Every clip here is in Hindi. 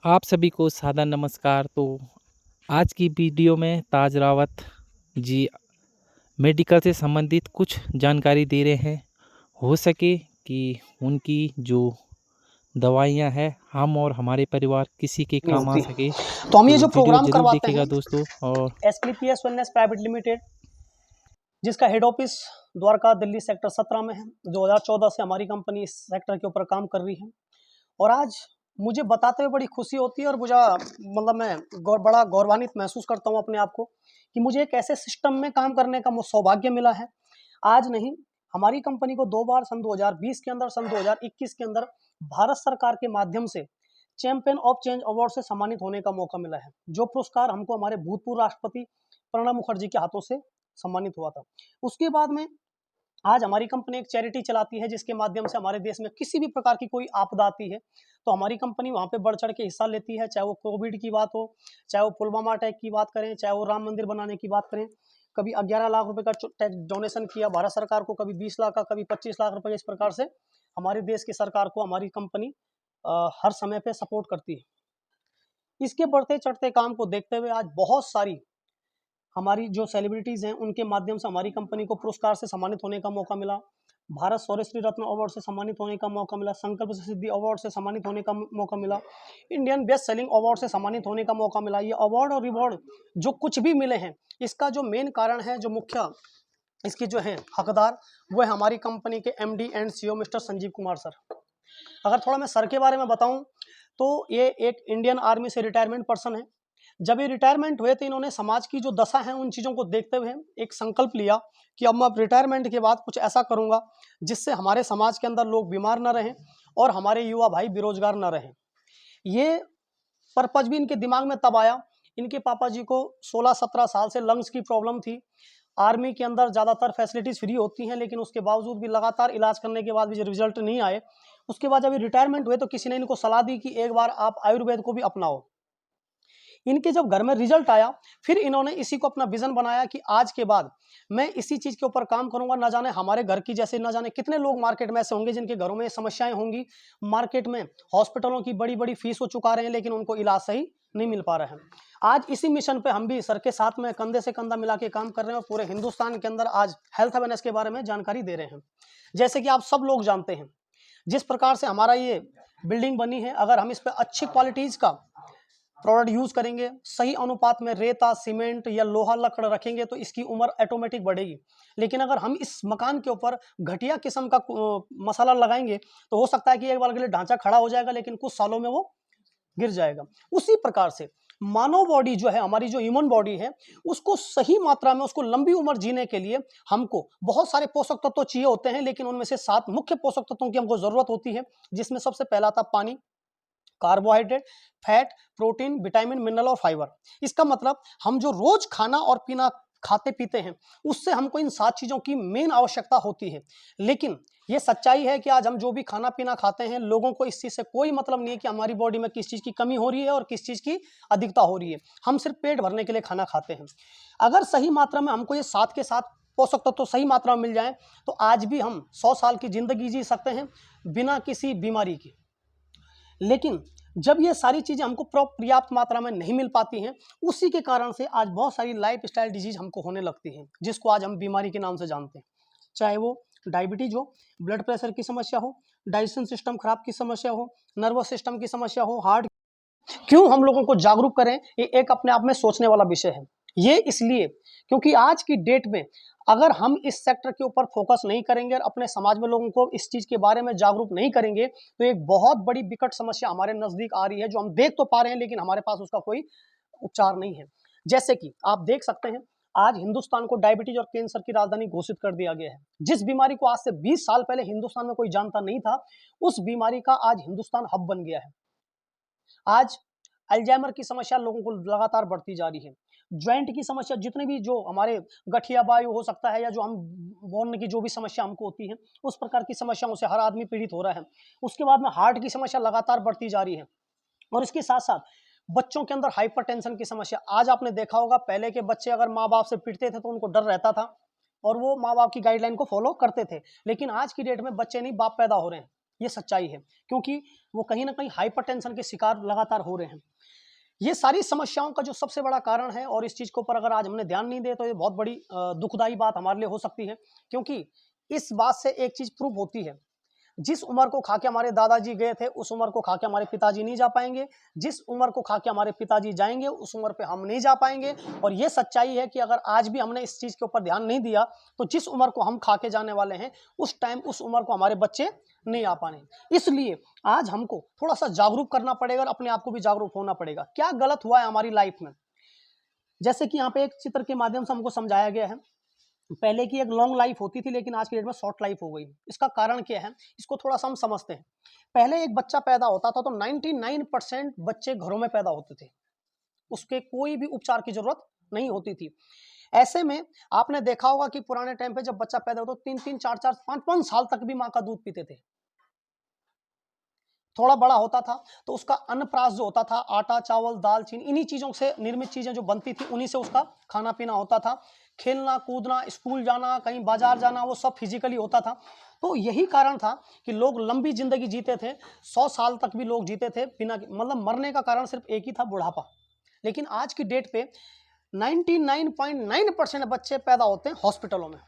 आप सभी को सादर नमस्कार। तो आज की वीडियो में ताज रावत जी मेडिकल से संबंधित कुछ जानकारी दे रहे हैं। हो सके कि उनकी जो दवाइयाँ हैं हम और हमारे परिवार किसी के नहीं काम आ होती। सके। तो हम ये तो जो वीडियो प्रोग्राम ज़रूर करवाते देखिएगा हैं दोस्तों। और एसक्लीपियस वेलनेस प्राइवेट लिमिटेड, जिसका head office Dwarka Delhi sector 17 में है। 2014 से हमारी कंपनी इस सेक्टर के ऊपर काम कर रही है और आज मुझे बताते हुए बड़ी खुशी होती है और मुझे मैं बड़ा गौरवान्वित महसूस करता हूँ अपने आप को कि मुझे एक ऐसे सिस्टम में काम करने का सौभाग्य मिला है। आज नहीं, हमारी कंपनी को 2 बार सन 2020 के अंदर, सन 2021 के अंदर भारत सरकार के माध्यम से चैंपियन ऑफ चेंज अवार्ड से सम्मानित होने का मौका मिला है, जो पुरस्कार हमको हमारे भूतपूर्व राष्ट्रपति प्रणब मुखर्जी के हाथों से सम्मानित हुआ था। उसके बाद में आज हमारी कंपनी एक चैरिटी चलाती है, जिसके माध्यम से हमारे देश में किसी भी प्रकार की कोई आपदा आती है तो हमारी कंपनी वहां पे बढ़ चढ़ के हिस्सा लेती है। चाहे वो कोविड की बात हो, चाहे वो पुलवामा अटैक की बात करें, चाहे वो राम मंदिर बनाने की बात करें। कभी 11 लाख रुपए का टैक्स डोनेशन किया भारत सरकार को, कभी 20 लाख का, कभी 25 लाख रुपए। इस प्रकार से हमारे देश की सरकार को हमारी कंपनी हर समय पे सपोर्ट करती है। इसके बढ़ते चढ़ते काम को देखते हुए आज बहुत सारी हमारी जो सेलिब्रिटीज हैं उनके माध्यम से हमारी कंपनी को पुरस्कार से सम्मानित होने का मौका मिला। भारत शौर्यश्री रत्न अवार्ड से सम्मानित होने का मौका मिला, संकल्प सिद्धि अवार्ड से सम्मानित होने का मौका मिला, इंडियन बेस्ट सेलिंग अवार्ड से सम्मानित होने का मौका मिला। ये अवार्ड और रिवॉर्ड जो कुछ भी मिले हैं, इसका जो मेन कारण है, जो मुख्य इसकी जो है हकदार, वो है हमारी कंपनी के MD and CEO mister Sanjeev Kumar sir. अगर थोड़ा मैं सर के बारे में बताऊं तो ये एक इंडियन आर्मी से रिटायरमेंट पर्सन है। जब ये रिटायरमेंट हुए तो इन्होंने समाज की जो दशा है उन चीज़ों को देखते हुए एक संकल्प लिया कि अब मैं रिटायरमेंट के बाद कुछ ऐसा करूंगा जिससे हमारे समाज के अंदर लोग बीमार ना रहें और हमारे युवा भाई बेरोजगार ना रहें। ये पर्पज भी इनके दिमाग में तब आया। इनके पापा जी को 16-17 साल से लंग्स की प्रॉब्लम थी। आर्मी के अंदर ज़्यादातर फैसिलिटीज़ फ्री होती हैं, लेकिन उसके बावजूद भी लगातार इलाज करने के बाद भी रिजल्ट नहीं आए। उसके बाद जब ये रिटायरमेंट हुए तो किसी ने इनको सलाह दी कि एक बार आप आयुर्वेद को भी अपनाओ। इनके जब घर में रिजल्ट आया, फिर इन्होंने इसी को अपना विजन बनाया कि आज के बाद मैं इसी चीज के ऊपर काम करूंगा। ना जाने हमारे घर की जैसे, ना जाने कितने लोग मार्केट में ऐसे होंगे जिनके घरों में समस्याएं होंगी। मार्केट में हॉस्पिटलों की बड़ी बड़ी फीस वो चुका रहे हैं, लेकिन उनको इलाज सही नहीं मिल पा रहा है। आज इसी मिशन पे हम भी सर के साथ में कंधे से कंधा मिला के काम कर रहे हैं और पूरे हिंदुस्तान के अंदर आज हेल्थ अवेयरनेस के बारे में जानकारी दे रहे हैं। जैसे कि आप सब लोग जानते हैं, जिस प्रकार से हमारा ये बिल्डिंग बनी है, अगर हम इस पर अच्छी क्वालिटीज का प्रोडक्ट यूज करेंगे, सही अनुपात में रेता, सीमेंट या लोहा लकड़ रखेंगे तो इसकी उम्र ऑटोमेटिक बढ़ेगी। लेकिन अगर हम इस मकान के ऊपर घटिया किस्म का मसाला लगाएंगे तो हो सकता है कि एक बार के लिए ढांचा खड़ा हो जाएगा, लेकिन कुछ सालों में वो गिर जाएगा। उसी प्रकार से मानव बॉडी जो है, हमारी जो ह्यूमन बॉडी है, उसको सही मात्रा में, उसको लंबी उम्र जीने के लिए हमको बहुत सारे पोषक तत्व चाहिए होते हैं, लेकिन उनमें से 7 मुख्य पोषक तत्वों की हमको जरूरत होती है, जिसमें सबसे पहला था पानी, carbohydrate, fat, protein, vitamin, mineral और फाइबर। इसका मतलब हम जो रोज खाना और पीना खाते पीते हैं, उससे हमको इन 7 चीजों की मेन आवश्यकता होती है। लेकिन ये सच्चाई है कि आज हम जो भी खाना पीना खाते हैं, लोगों को इस चीज से कोई मतलब नहीं है कि हमारी बॉडी में किस चीज की कमी हो रही है और किस चीज की अधिकता हो रही है। हम सिर्फ पेट भरने के लिए खाना खाते हैं। अगर सही मात्रा में हमको ये 7 के 7 पोषक तत्व तो सही मात्रा में मिल जाए तो आज भी हम 100 साल की जिंदगी जी सकते हैं बिना किसी बीमारी के। लेकिन जब ये सारी चीज़ें हमको पर्याप्त मात्रा में नहीं मिल पाती हैं, उसी के कारण से आज बहुत सारी लाइफस्टाइल डिजीज हमको होने लगती हैं, जिसको आज हम बीमारी के नाम से जानते हैं। चाहे वो डायबिटीज हो, ब्लड प्रेशर की समस्या हो, डाइजेशन सिस्टम खराब की समस्या हो, नर्वस सिस्टम की समस्या हो, हार्ट। क्यों हम लोगों को जागरूक करें, ये एक अपने आप में सोचने वाला विषय है। ये इसलिए क्योंकि आज की डेट में अगर हम इस सेक्टर के ऊपर फोकस नहीं करेंगे और अपने समाज में लोगों को इस चीज के बारे में जागरूक नहीं करेंगे, तो एक बहुत बड़ी विकट समस्या हमारे नजदीक आ रही है, जो हम देख तो पा रहे हैं लेकिन हमारे पास उसका कोई उपचार नहीं है। जैसे कि आप देख सकते हैं, आज हिंदुस्तान को डायबिटीज और कैंसर की राजधानी घोषित कर दिया गया है। जिस बीमारी को आज से 20 साल पहले हिंदुस्तान में कोई जानता नहीं था, उस बीमारी का आज हिंदुस्तान हब बन गया है। आज अल्जाइमर की समस्या लोगों को लगातार बढ़ती जा रही है। ज्वाइंट की समस्या, जितने भी जो हमारे गठिया वायु हो सकता है, या जो हम बोलने की जो भी समस्या हमको होती है, उस प्रकार की समस्याओं से हर आदमी पीड़ित हो रहा है। उसके बाद में हार्ट की समस्या लगातार बढ़ती जा रही है। और इसके साथ साथ बच्चों के अंदर हाइपरटेंशन की समस्या। आज आपने देखा होगा, पहले के बच्चे अगर माँ बाप से पिटते थे तो उनको डर रहता था और वो माँ बाप की गाइडलाइन को फॉलो करते थे। लेकिन आज की डेट में बच्चे नहीं, बाप पैदा हो रहे हैं। ये सच्चाई है, क्योंकि वो कहीं न कहीं हाइपरटेंशन के शिकार लगातार हो रहे हैं। ये सारी समस्याओं का जो सबसे बड़ा कारण है, और इस चीज़ के ऊपर अगर आज हमने ध्यान नहीं दिया तो ये बहुत बड़ी दुखदाई बात हमारे लिए हो सकती है, क्योंकि इस बात से एक चीज़ प्रूव होती है, जिस उम्र को खा के हमारे दादाजी गए थे, उस उम्र को खा के हमारे पिताजी नहीं जा पाएँगे। जिस उम्र को खा के हमारे पिताजी जाएँगे, उस उम्र पे हम नहीं जा पाएँगे। और ये सच्चाई है कि अगर आज भी हमने इस चीज़ के ऊपर ध्यान नहीं दिया, तो जिस उम्र को हम खा के जाने वाले हैं, उस टाइम उस उम्र को हमारे बच्चे नहीं आ पाने। इसलिए आज हमको थोड़ा-सा जागरूक करना पड़ेगा और अपने आप को भी जागरूक होना पड़ेगा। क्या गलत हुआ है हमारी लाइफ़ में? जैसे कि यहाँ पे एक चित्र के माध्यम से हमको समझाया गया है। पहले की एक लॉन्ग लाइफ होती थी, लेकिन आज की डेट में शॉर्ट लाइफ हो गई। इसका कारण क्या है? इसको थोड़ा-सा हम समझते हैं। पहले एक बच्चा पैदा होता था तो 99% बच्चे घरों में पैदा होते थे। उसके कोई भी उपचार की ज़रूरत नहीं होती थी। ऐसे में आपने देखा होगा कि पुराने टाइम पे जब बच्चा पैदा होता तो 3-3, 4-4, 5-5 साल तक भी माँ का दूध पीते थे। थोड़ा बड़ा होता था तो उसका अन्नप्राश जो होता था, आटा, चावल, दाल, चीनी, इन्हीं चीज़ों से निर्मित चीज़ें जो बनती थी, उन्हीं से उसका खाना-पीना होता था। खेलना, कूदना, स्कूल जाना, कहीं बाज़ार जाना, वो सब फिज़िकली होता था। तो यही कारण था कि लोग लंबी ज़िंदगी जीते थे, 100 साल तक भी लोग जीते थे बिना, मतलब मरने का कारण सिर्फ़ एक ही था, बुढ़ापा। लेकिन आज की डेट पे 99.9% बच्चे पैदा होते हैं हॉस्पिटलों में।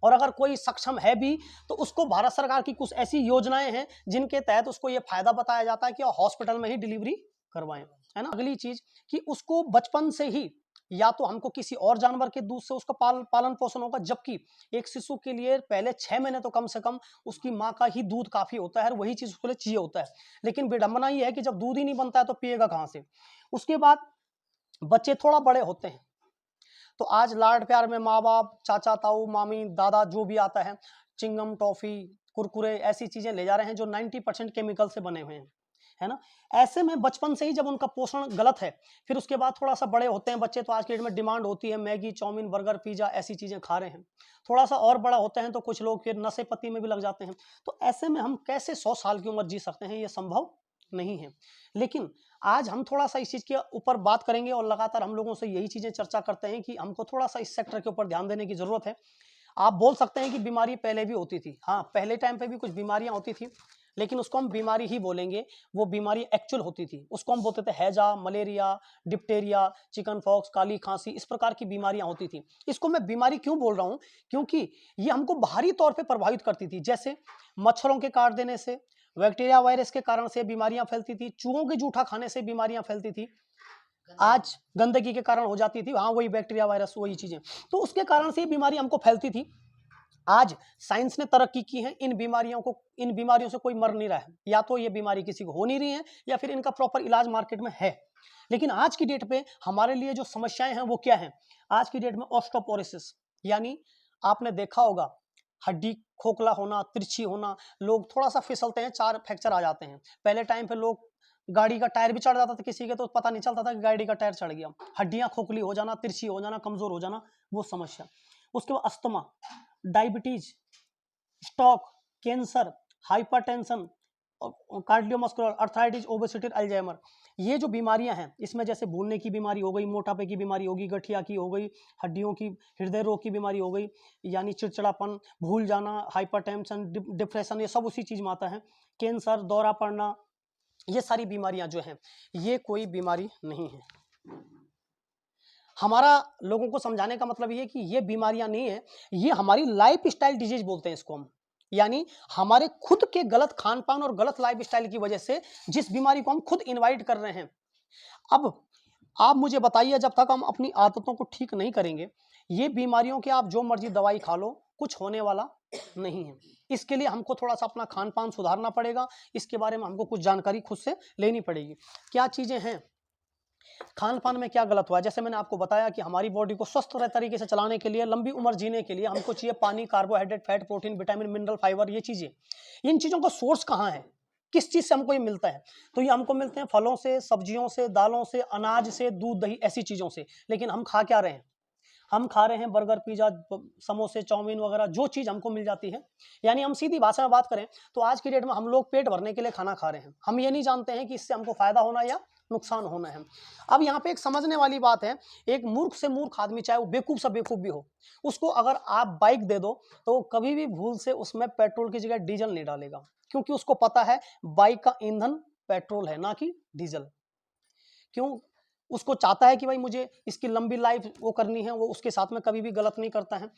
और अगर कोई सक्षम है भी, तो उसको भारत सरकार की कुछ ऐसी योजनाएं हैं जिनके तहत उसको ये फायदा बताया जाता है कि हॉस्पिटल में ही डिलीवरी करवाएं, है ना। अगली चीज कि उसको बचपन से ही या तो हमको किसी और जानवर के दूध से उसका पालन पोषण होगा, जबकि एक शिशु के लिए पहले 6 महीने तो कम से कम उसकी माँ का ही दूध काफी होता है और वही चीज उसके लिए चाहिए होता है। लेकिन विडंबना ये है कि जब दूध ही नहीं बनता है तो पिएगा कहाँ से। उसके बाद बच्चे थोड़ा बड़े होते हैं तो आज लाड प्यार में माँ बाप, चाचा, ताऊ, मामी, दादा जो भी आता है, चिंगम, टॉफी, कुरकुरे, ऐसी चीजें ले जा रहे हैं जो 90% केमिकल से बने हुए हैं, है ना। ऐसे में बचपन से ही जब उनका पोषण गलत है, फिर उसके बाद थोड़ा सा बड़े होते हैं बच्चे तो आज के डेट में डिमांड होती है मैगी, चाउमीन, बर्गर, पिज्जा, ऐसी चीजें खा रहे हैं। थोड़ा सा और बड़ा होते हैं तो कुछ लोग फिर नशे पत्ती में भी लग जाते हैं। तो ऐसे में हम कैसे 100 साल की उम्र जी सकते हैं, ये संभव नहीं है। लेकिन आज हम थोड़ा-सा इस चीज़ के ऊपर बात करेंगे और लगातार हम लोगों से यही चीज़ें चर्चा करते हैं कि हमको थोड़ा-सा इस सेक्टर के ऊपर ध्यान देने की ज़रूरत है। आप बोल सकते हैं कि बीमारी पहले भी होती थी। हाँ, पहले टाइम पे भी कुछ बीमारियाँ होती थी, लेकिन उसको हम बीमारी ही बोलेंगे, वो बीमारी एक्चुअल होती थी। उसको हम बोलते थे हैजा, मलेरिया, डिप्टेरिया, चिकन पॉक्स, काली खाँसी, इस प्रकार की बीमारियाँ होती थी। इसको मैं बीमारी क्यों बोल रहा हूँ? क्योंकि ये हमको बाहरी तौर पे प्रभावित करती थी। जैसे मच्छरों के काट देने से, बैक्टीरिया, वायरस के कारण से बीमारियाँ फैलती थी, चूहों के जूठा खाने से बीमारियाँ फैलती थी। आज गंदगी के कारण हो जाती थी, हाँ, वही बैक्टीरिया, वायरस, वही चीज़ें। तो उसके कारण से ये बीमारी हमको फैलती थी। आज साइंस ने तरक्की की है, इन बीमारियों से कोई मर नहीं रहा है। या तो ये बीमारी किसी को हो नहीं रही है या फिर इनका प्रॉपर इलाज मार्केट में है। लेकिन आज की डेट पे हमारे लिए जो समस्याएँ हैं वो क्या हैं? आज की डेट में ऑस्टियोपोरोसिस, यानी आपने देखा होगा हड्डी खोखला होना, तिरछी होना, लोग थोड़ा-सा फिसलते हैं, 4 फ्रैक्चर आ जाते हैं। पहले टाइम पे लोग गाड़ी का टायर भी चढ़ जाता था किसी के तो पता नहीं चलता था कि गाड़ी का टायर चढ़ गया। हड्डियाँ खोखली हो जाना, तिरछी हो जाना, कमज़ोर हो जाना, वो समस्या। उसके बाद asthma, diabetes, stroke, cancer, hypertension, cardiomuscular, arthritis, obesity, Alzheimer, ये जो बीमारियां हैं, इसमें जैसे भूलने की बीमारी हो गई, मोटापे की बीमारी होगी, गठिया की हो गई, हड्डियों की, हृदय रोग की बीमारी हो गई, यानी चिड़चिड़ापन, भूल जाना, हाइपरटेंशन, डिप्रेशन, ये सब उसी चीज में आता है। कैंसर, दौरा पड़ना, ये सारी बीमारियां जो हैं, ये कोई बीमारी नहीं है। हमारा लोगों को समझाने का मतलब ये है कि ये बीमारियां नहीं है, ये हमारी लाइफ स्टाइल डिजीज बोलते हैं इसको हम। यानी हमारे खुद के गलत खान पान और गलत लाइफ स्टाइल की वजह से जिस बीमारी को हम खुद इनवाइट कर रहे हैं। अब आप मुझे बताइए, जब तक हम अपनी आदतों को ठीक नहीं करेंगे, ये बीमारियों के आप जो मर्जी दवाई खा लो, कुछ होने वाला नहीं है। इसके लिए हमको थोड़ा सा अपना खान पान सुधारना पड़ेगा। इसके बारे में हमको कुछ जानकारी खुद से लेनी पड़ेगी। क्या चीजें हैं, खान पान में क्या गलत हुआ है। जैसे मैंने आपको बताया कि हमारी बॉडी को स्वस्थ तरीके से चलाने के लिए, लंबी उम्र जीने के लिए हमको चाहिए पानी, carbohydrate, fat, protein, vitamin, mineral, fibre, ये चीजें। इन चीजों का सोर्स कहाँ है, किस चीज से हमको ये मिलता है? तो ये हमको मिलते हैं फलों से, सब्जियों से, दालों से, अनाज से, दूध, दही, ऐसी चीजों से। लेकिन हम खा क्या रहे हैं? हम खा रहे हैं बर्गर, पिज्जा, समोसे, चाउमीन वगैरह, जो चीज़ हमको मिल जाती है। यानी हम सीधी भाषा में बात करें तो आज की डेट में हम लोग पेट भरने के लिए खाना खा रहे हैं। हम ये नहीं जानते हैं कि इससे हमको फ़ायदा होना या नुकसान होना है। अब यहाँ पे एक समझने वाली बात है, एक मूर्ख से मूर्ख आदमी, चाहे वो बेवकूफ़ से बेवकूफ़ भी हो, उसको अगर आप बाइक दे दो तो कभी भी भूल से उसमें पेट्रोल की जगह डीजल नहीं डालेगा। क्योंकि उसको पता है बाइक का ईंधन पेट्रोल है ना कि डीजल। क्यों? उसको चाहता है कि भाई मुझे इसकी लंबी लाइफ वो करनी है, वो उसके साथ में कभी भी गलत नहीं करता है।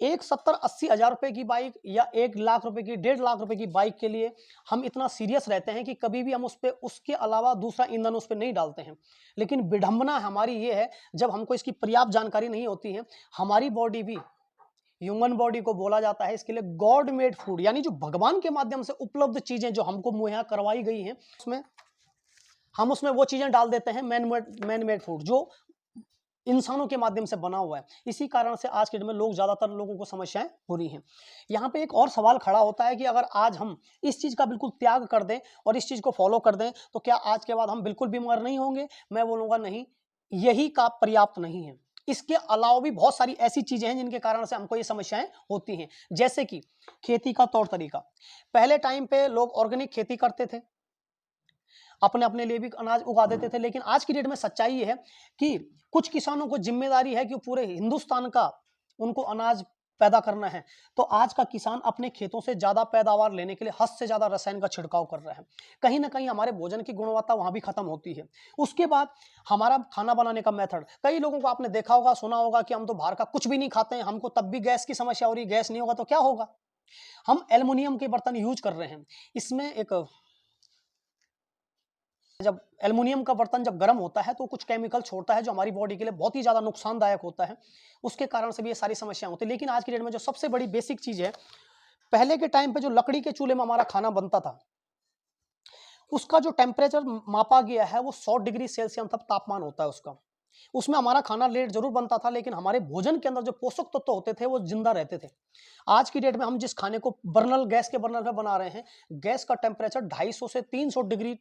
एक 70-80 हज़ार रुपए की बाइक या 1 लाख रुपए की, 1.5 लाख रुपए की बाइक के लिए हम इतना सीरियस रहते हैं कि कभी भी हम उस पे उसके अलावा दूसरा ईंधन उस पे नहीं डालते हैं। लेकिन विडंबना हमारी ये है, जब हमको इसकी पर्याप्त जानकारी नहीं होती है, हमारी बॉडी भी, ह्यूमन बॉडी को बोला जाता है इसके लिए गॉड मेड फूड, यानी जो भगवान के माध्यम से उपलब्ध चीजें जो हमको मुहैया करवाई गई हैं, उसमें हम उसमें वो चीजें डाल देते हैं मैन मेड फूड, जो इंसानों के माध्यम से बना हुआ है। इसी कारण से आज के डेट में ज्यादातर लोगों को समस्याएं हो रही हैं। यहाँ पे एक और सवाल खड़ा होता है कि अगर आज हम इस चीज का बिल्कुल त्याग कर दें और इस चीज को फॉलो कर दें तो क्या आज के बाद हम बिल्कुल बीमार नहीं होंगे? मैं बोलूंगा नहीं, यही का पर्याप्त नहीं है। इसके अलावा भी बहुत सारी ऐसी चीजें हैं जिनके कारण से हमको ये समस्याएं होती हैं। जैसे कि खेती का तौर तरीका। पहले टाइम पे लोग ऑर्गेनिक खेती करते थे, अपने अपने लिए भी अनाज उगा देते थे। लेकिन आज की डेट में सच्चाई ये है कि कुछ किसानों को जिम्मेदारी है कि पूरे हिंदुस्तान का उनको अनाज पैदा करना है। तो आज का किसान अपने खेतों से ज्यादा पैदावार लेने के लिए हद से ज्यादा रसायन का छिड़काव कर रहा है। कहीं ना कहीं हमारे भोजन की गुणवत्ता वहां भी खत्म होती है। उसके बाद हमारा खाना बनाने का मेथड, कई लोगों को आपने देखा होगा, सुना होगा कि हम तो बाहर का कुछ भी नहीं खाते हैं, हमको तब भी गैस की समस्या हो रही है। गैस नहीं होगा तो क्या होगा? हम एल्युमिनियम के बर्तन यूज कर रहे हैं। इसमें एक, जब एल्युमिनियम का बर्तन जब गर्म होता है तो कुछ केमिकल छोड़ता है जो हमारी बॉडी के लिए बहुत ही ज्यादा नुकसानदायक होता है। उसके कारण से भी ये सारी समस्याएं होती है। लेकिन आज की डेट में जो सबसे बड़ी बेसिक चीज है, पहले के टाइम पे जो लकड़ी के चूल्हे में हमारा खाना बनता था, उसका जो टेम्परेचर मापा गया है वो 100 डिग्री सेल्सियस तक तापमान होता है उसका। उसमें हमारा खाना लेट जरूर बनता था, लेकिन हमारे भोजन के अंदर जो पोषक तत्व होते थे वो जिंदा रहते थे। आज की डेट में हम जिस खाने को बर्नल गैस के बर्नल पे बना रहे हैं, गैस का टेम्परेचर 250 से 300 डिग्री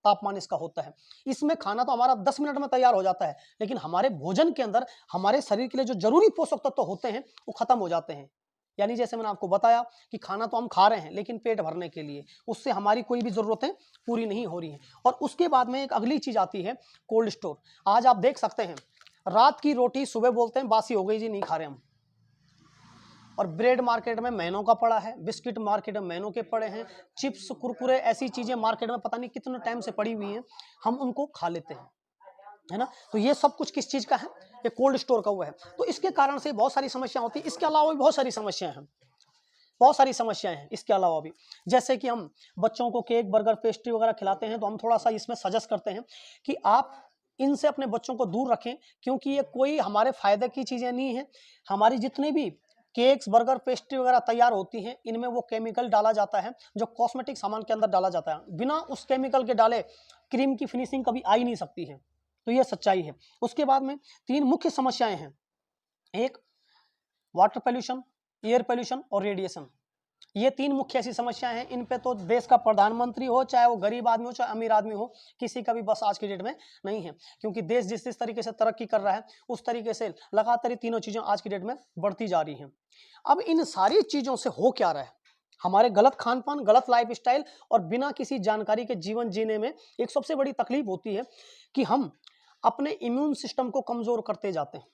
तापमान इसका होता है। इसमें खाना तो हमारा 10 मिनट में तैयार हो जाता है, लेकिन हमारे भोजन के अंदर हमारे शरीर के लिए जो जरूरी पोषक तत्व होते हैं वो खत्म हो जाते हैं। यानी जैसे मैंने आपको बताया कि खाना तो हम खा रहे हैं लेकिन पेट भरने के लिए, उससे हमारी कोई भी जरूरतें पूरी नहीं हो रही हैं। और उसके बाद में एक अगली चीज आती है, कोल्ड स्टोर। आज आप देख सकते हैं, रात की रोटी सुबह बोलते हैं बासी हो गई जी, नहीं खा रहे हम। और ब्रेड मार्केट में महीनों का पड़ा है, बिस्किट मार्केट में महीनों के पड़े हैं, चिप्स कुरकुरे ऐसी चीजें मार्केट में पता नहीं कितने टाइम से पड़ी हुई हैं, हम उनको खा लेते हैं, है ना। तो ये सब कुछ किस चीज का है? ये कोल्ड स्टोर का हुआ है। तो इसके कारण से बहुत सारी समस्या होती है। इसके अलावा भी बहुत सारी समस्याएं हैं, बहुत सारी समस्याएं हैं इसके अलावा भी। जैसे कि हम बच्चों को केक बर्गर पेस्ट्री वगैरह खिलाते हैं, तो हम थोड़ा सा इसमें सजेस्ट करते हैं कि आप इनसे अपने बच्चों को दूर रखें, क्योंकि ये कोई हमारे फायदे की चीजें नहीं है। हमारी जितने भी केक्स बर्गर पेस्ट्री वगैरह तैयार होती हैं, इनमें वो केमिकल डाला जाता है जो कॉस्मेटिक सामान के अंदर डाला जाता है। बिना उस केमिकल के डाले क्रीम की फिनिशिंग कभी आ ही नहीं सकती है। तो ये सच्चाई है। उसके बाद में 3 मुख्य समस्याएं हैं। एक, वाटर पोल्यूशन, एयर पोल्यूशन और रेडिएशन। ये 3 मुख्य ऐसी समस्याएं हैं। इन पे तो देश का प्रधानमंत्री हो, चाहे वो गरीब आदमी हो, चाहे अमीर आदमी हो, किसी का भी बस आज की डेट में नहीं है। क्योंकि देश जिस तरीके से तरक्की कर रहा है, उस तरीके से लगातार ये तीनों चीजें आज की डेट में बढ़ती जा रही हैं। अब इन सारी चीजों से हो क्या रहा है? हमारे गलत खान पान, गलत लाइफस्टाइल और बिना किसी जानकारी के जीवन जीने में एक सबसे बड़ी तकलीफ होती है कि हम अपने इम्यून सिस्टम को कमजोर करते जाते हैं।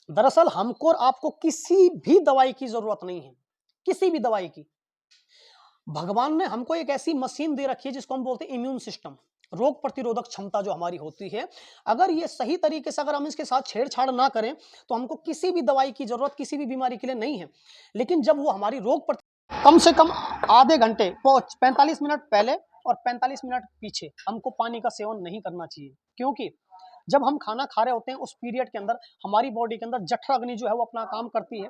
दरअसल हमको और आपको किसी भी दवाई की जरूरत नहीं है, किसी भी दवाई की। भगवान ने हमको एक ऐसी मशीन दे रखी है जिसको हम बोलते हैं इम्यून सिस्टम, रोग प्रतिरोधक क्षमता जो हमारी होती है। अगर ये सही तरीके से अगर हम इसके साथ छेड़छाड़ ना करें तो हमको किसी भी दवाई की जरूरत किसी भी बीमारी के लिए नहीं है। लेकिन जब वो हमारी कम से कम आधे घंटे 45 मिनट पहले और 45 मिनट पीछे हमको पानी का सेवन नहीं करना चाहिए। क्योंकि जब हम खाना खा रहे होते हैं उस पीरियड के अंदर हमारी बॉडी के अंदर जठर अग्नि जो है वो अपना काम करती है।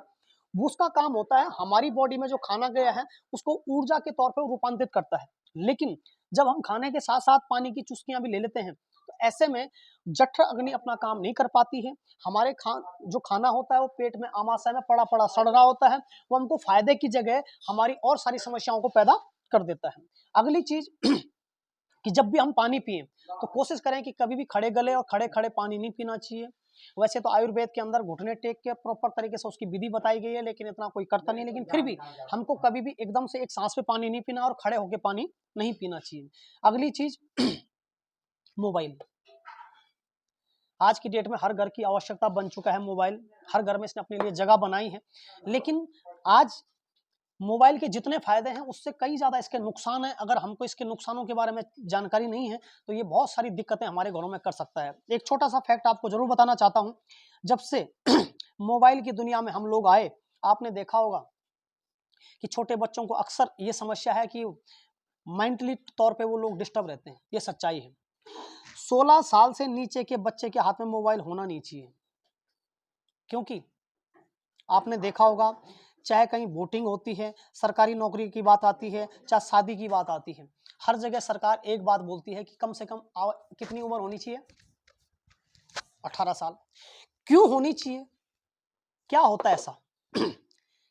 वो उसका काम होता है हमारी बॉडी में जो खाना गया है उसको ऊर्जा के तौर पर रूपांतरित करता है। लेकिन जब हम खाने के साथ साथ पानी की चुस्कियां भी ले लेते हैं तो ऐसे में जठर अग्नि अपना काम नहीं कर पाती है। हमारे जो खाना होता है वो पेट में आमाशय में पड़ा पड़ा सड़ रहा होता है, वो हमको फायदे की जगह हमारी और सारी समस्याओं को पैदा कर देता है। अगली चीज कि जब भी हम पानी पिए तो कोशिश करें कि कभी भी खड़े गले और खड़े खड़े पानी नहीं पीना चाहिए। वैसे तो आयुर्वेद के अंदर घुटने टेक के प्रॉपर तरीके से उसकी विधि बताई गई है, लेकिन इतना कोई करता नहीं। लेकिन फिर भी हमको कभी भी एकदम से एक सांस पे पानी नहीं पीना और खड़े होकर पानी नहीं पीना चाहिए। अगली चीज मोबाइल। आज की डेट में हर घर की आवश्यकता बन चुका है मोबाइल, हर घर में इसने अपने लिए जगह बनाई है। लेकिन आज मोबाइल के जितने फ़ायदे हैं उससे कई ज़्यादा इसके नुकसान हैं। अगर हमको इसके नुकसानों के बारे में जानकारी नहीं है तो ये बहुत सारी दिक्कतें हमारे घरों में कर सकता है। एक छोटा-सा फैक्ट आपको ज़रूर बताना चाहता हूँ। जब से मोबाइल की दुनिया में हम लोग आए, आपने देखा होगा कि छोटे बच्चों को अक्सर ये समस्या है कि मेंटली तौर पे वो लोग डिस्टर्ब रहते हैं। ये सच्चाई है। 16 साल से नीचे के बच्चे के हाथ में मोबाइल होना नहीं चाहिए। क्योंकि आपने देखा होगा, चाहे कहीं वोटिंग होती है, सरकारी नौकरी की बात आती है, चाहे शादी की बात आती है, हर जगह सरकार एक बात बोलती है कि कम से कम कितनी उम्र होनी चाहिए? 18 साल। क्यों होनी चाहिए? क्या होता है ऐसा?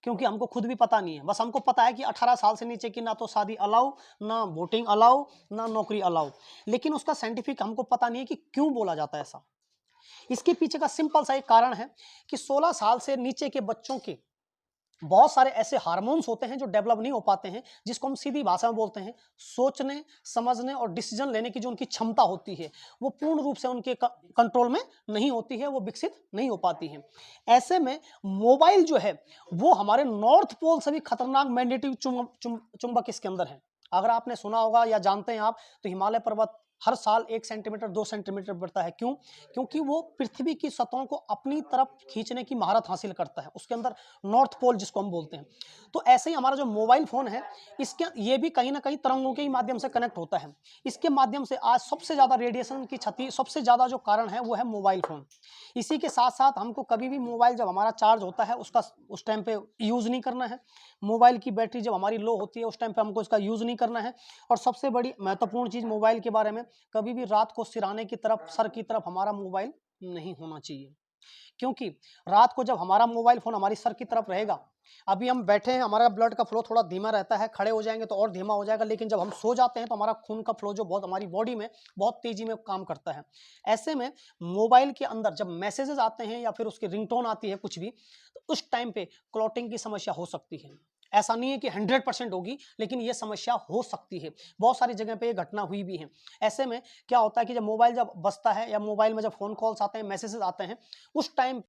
क्योंकि हमको खुद भी पता नहीं है। बस हमको पता है कि 18 साल से नीचे की ना तो शादी अलाउ, ना वोटिंग अलाउ, ना नौकरी अलाउ। लेकिन उसका साइंटिफिक हमको पता नहीं है कि क्यों बोला जाता है ऐसा। इसके पीछे का सिंपल सा एक कारण है कि 16 साल से नीचे के बच्चों के बहुत सारे ऐसे हार्मोन्स होते हैं जो डेवलप नहीं हो पाते हैं, जिसको हम सीधी भाषा में बोलते हैं, सोचने, समझने और डिसीजन लेने की जो उनकी क्षमता होती है, वो पूर्ण रूप से उनके कंट्रोल में नहीं होती है, वो विकसित नहीं हो पाती है। ऐसे में मोबाइल जो है, वो हमारे नॉर्थ पोल से भी खतरनाक मैग्नेटिक चुंबक इसके अंदर है। अगर आपने सुना होगा या जानते हैं आप, तो हिमालय पर्वत हर साल 1 सेंटीमीटर, 2 सेंटीमीटर बढ़ता है। क्यों? क्योंकि वो पृथ्वी की सतहों को अपनी तरफ खींचने की महारत हासिल करता है। उसके अंदर नॉर्थ पोल जिसको हम बोलते हैं। तो ऐसे ही हमारा जो मोबाइल फ़ोन है, इसके ये भी कहीं न कहीं तरंगों के ही माध्यम से कनेक्ट होता है। इसके माध्यम से आज सबसे ज़्यादा रेडिएशन की क्षति, सबसे ज़्यादा जो कारण है, वो है मोबाइल फ़ोन। इसी के साथ-साथ हमको कभी भी मोबाइल जब हमारा चार्ज होता है, उसका उस टाइम पे यूज़ नहीं करना है। मोबाइल की बैटरी जब हमारी लो होती है, उस टाइम पे हमको इसका यूज़ नहीं करना है। और सबसे बड़ी महत्वपूर्ण चीज़ मोबाइल के बारे में, कभी भी रात को सिरहाने की तरफ, सर की तरफ हमारा मोबाइल नहीं होना चाहिए। क्योंकि रात को जब हमारा मोबाइल फ़ोन हमारी सर की तरफ रहेगा, अभी हम बैठे हैं, हमारा ब्लड का फ्लो थोड़ा धीमा रहता है, खड़े हो जाएँगे तो और धीमा हो जाएगा, लेकिन जब हम सो जाते हैं तो हमारा खून का फ्लो जो बहुत हमारी बॉडी में बहुत तेज़ी में काम करता है। ऐसे में मोबाइल के अंदर जब मैसेजेस आते हैं या फिर उसकी रिंगटोन आती है कुछ भी, तो उस टाइम पे क्लॉटिंग की समस्या हो सकती है। ऐसा नहीं है कि 100% होगी, लेकिन ये समस्या हो सकती है। बहुत सारी जगह पे ये घटना हुई भी है। ऐसे में क्या होता है कि जब मोबाइल जब बजता है या मोबाइल में जब फ़ोन कॉल्स आते हैं, मैसेजेस आते हैं, उस टाइम